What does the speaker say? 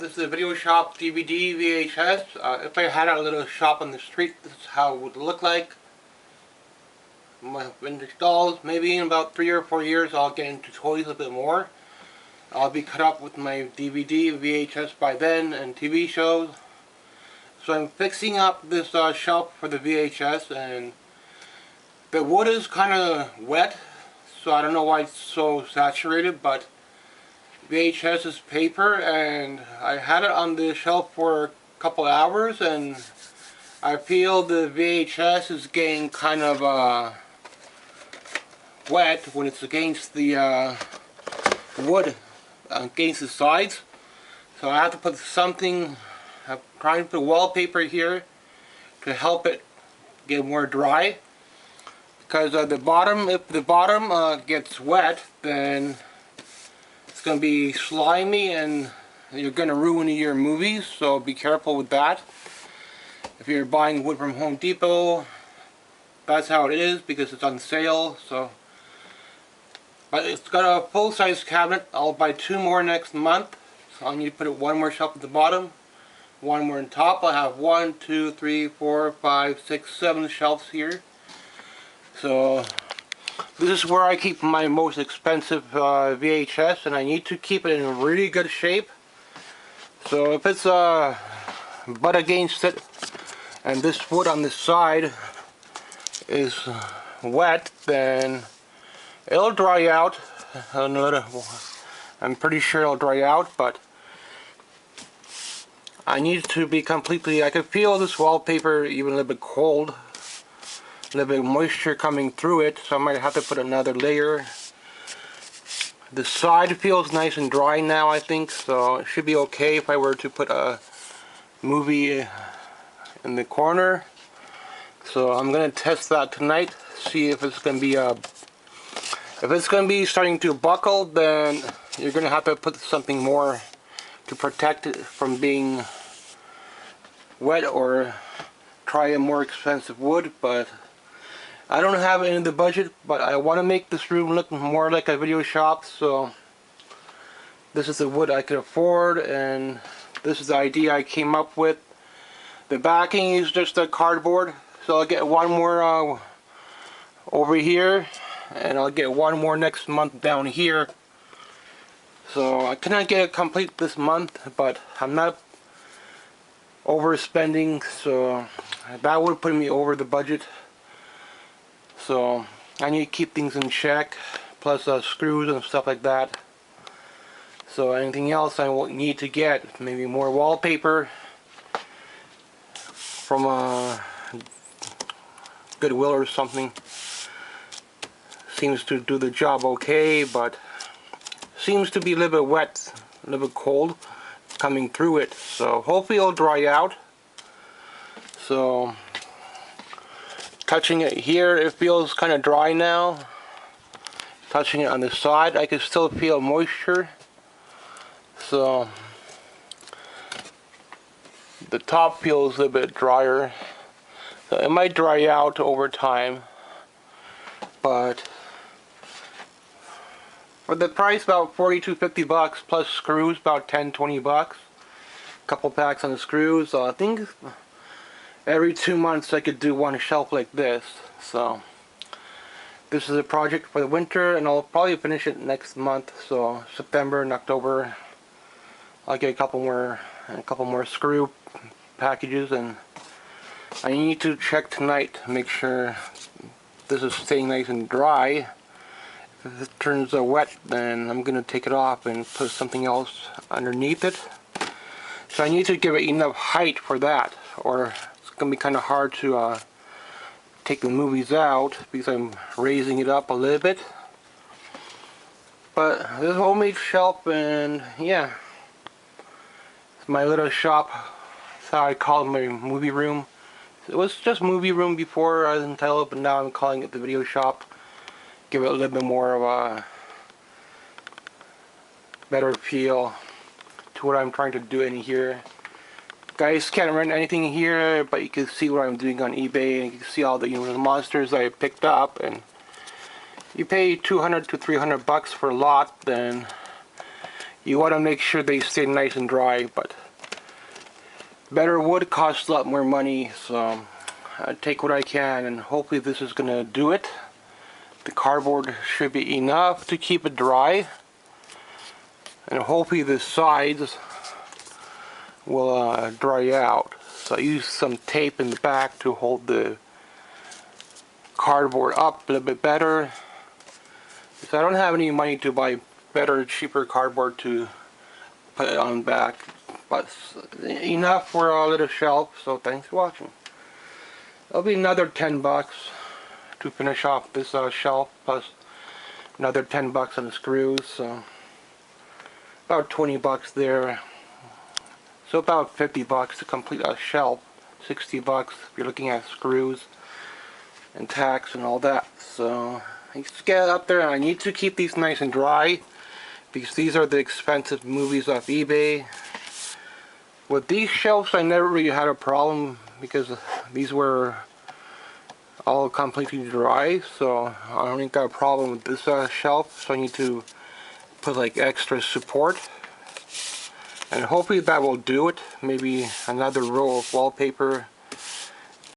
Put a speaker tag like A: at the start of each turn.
A: This is a video shop DVD VHS. If I had a little shop on the street, this is how it would look like. My vintage dolls. Maybe in about 3 or 4 years I'll get into toys a bit more. I'll be cut up with my DVD, VHS by then, and TV shows. So I'm fixing up this shelf for the VHS, and the wood is kind of wet, so I don't know why it's so saturated, but VHS is paper, and I had it on the shelf for a couple hours, and I feel the VHS is getting kind of wet when it's against the wood, against the sides. So I have to put something, I'm trying to put wallpaper here to help it get more dry. Because the bottom, if the bottom gets wet, then it's going to be slimy and you're going to ruin your movies, so be careful with that. If you're buying wood from Home Depot, that's how it is because it's on sale. So, but it's got a full-size cabinet. I'll buy 2 more next month. So I need to put one more shelf at the bottom, 1 more on top. I'll have 1, 2, 3, 4, 5, 6, 7 shelves here. So this is where I keep my most expensive VHS, and I need to keep it in really good shape. So if it's butt against it and this wood on this side is wet, then it'll dry out. I'm pretty sure it'll dry out, but I need to be completely, I can feel this wallpaper even a little bit cold. A little bit of moisture coming through it, so I might have to put another layer. The side feels nice and dry now, I think, so it should be okay if I were to put a movie in the corner. So I'm gonna test that tonight, see if it's gonna be starting to buckle, then you're gonna have to put something more to protect it from being wet, or try a more expensive wood. But I don't have it in the budget, but I want to make this room look more like a video shop, so this is the wood I could afford, and this is the idea I came up with. The backing is just a cardboard, so I'll get 1 more over here, and I'll get 1 more next month down here. So I cannot get it complete this month, but I'm not overspending, so that would put me over the budget. So I need to keep things in check, plus screws and stuff like that. So anything else I will need to get, maybe more wallpaper from Goodwill or something. Seems to do the job okay, but seems to be a little bit wet, a little bit cold coming through it. So hopefully it'll dry out. So touching it here, it feels kind of dry now. Touching it on the side, I can still feel moisture. So the top feels a little bit drier. So it might dry out over time, but for the price, about 40 to 50 bucks plus screws, about 10-20 bucks. Couple packs on the screws. So I think every 2 months I could do 1 shelf like this. So this is a project for the winter, and I'll probably finish it next month. So September and October I'll get a couple more screw packages, and I need to check tonight to make sure this is staying nice and dry. If it turns wet, then I'm gonna take it off and put something else underneath it. So I need to give it enough height for that, or it's gonna be kind of hard to take the movies out because I'm raising it up a little bit. But this homemade shelf, and yeah, it's my little shop. That's how I call it, my movie room. It was just movie room before I was entitled, but now I'm calling it the video shop. Give it a little bit more of a better feel to what I'm trying to do in here. Guys can't rent anything here, but you can see what I'm doing on eBay, and you can see all the, the monsters I picked up. And you pay 200 to 300 bucks for a lot, then you want to make sure they stay nice and dry, but better wood costs a lot more money, so I take what I can, and hopefully this is going to do it. The cardboard should be enough to keep it dry, and hopefully the sides will dry out. So I used some tape in the back to hold the cardboard up a little bit better. So I don't have any money to buy better, cheaper cardboard to put it on back, but enough for a little shelf. So thanks for watching. It'll be another 10 bucks to finish off this shelf, plus another 10 bucks on the screws, so about 20 bucks there. So about 50 bucks to complete a shelf, 60 bucks if you're looking at screws and tacks and all that. So I just get up there, and I need to keep these nice and dry because these are the expensive movies off eBay. With these shelves I never really had a problem because these were all completely dry, so I don't think I got a problem with this shelf. So I need to put like extra support, and hopefully that will do it. Maybe another roll of wallpaper